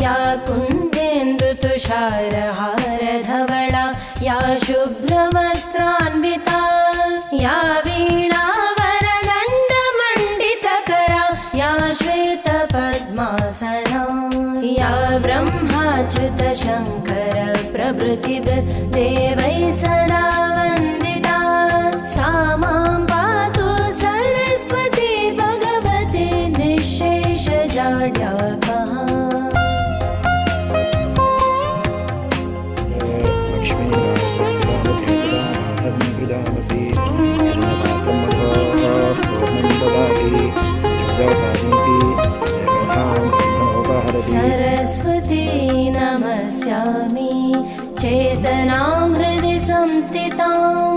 या कुन्देन्दुतुषारहारधवला या शुभ्रवस्त्रान्विता या वीणावरदण्डमण्डितकरा या श्वेतपद्मासना या ब्रह्माच्युतशङ्कर प्रभृतिभिर्देवैः सदा वन्दिता सा मां पातु सरस्वती भगवती निःशेषजाड्यापहा। सरस्वती नमस्यामि चेतनां हृदि संस्थिताम्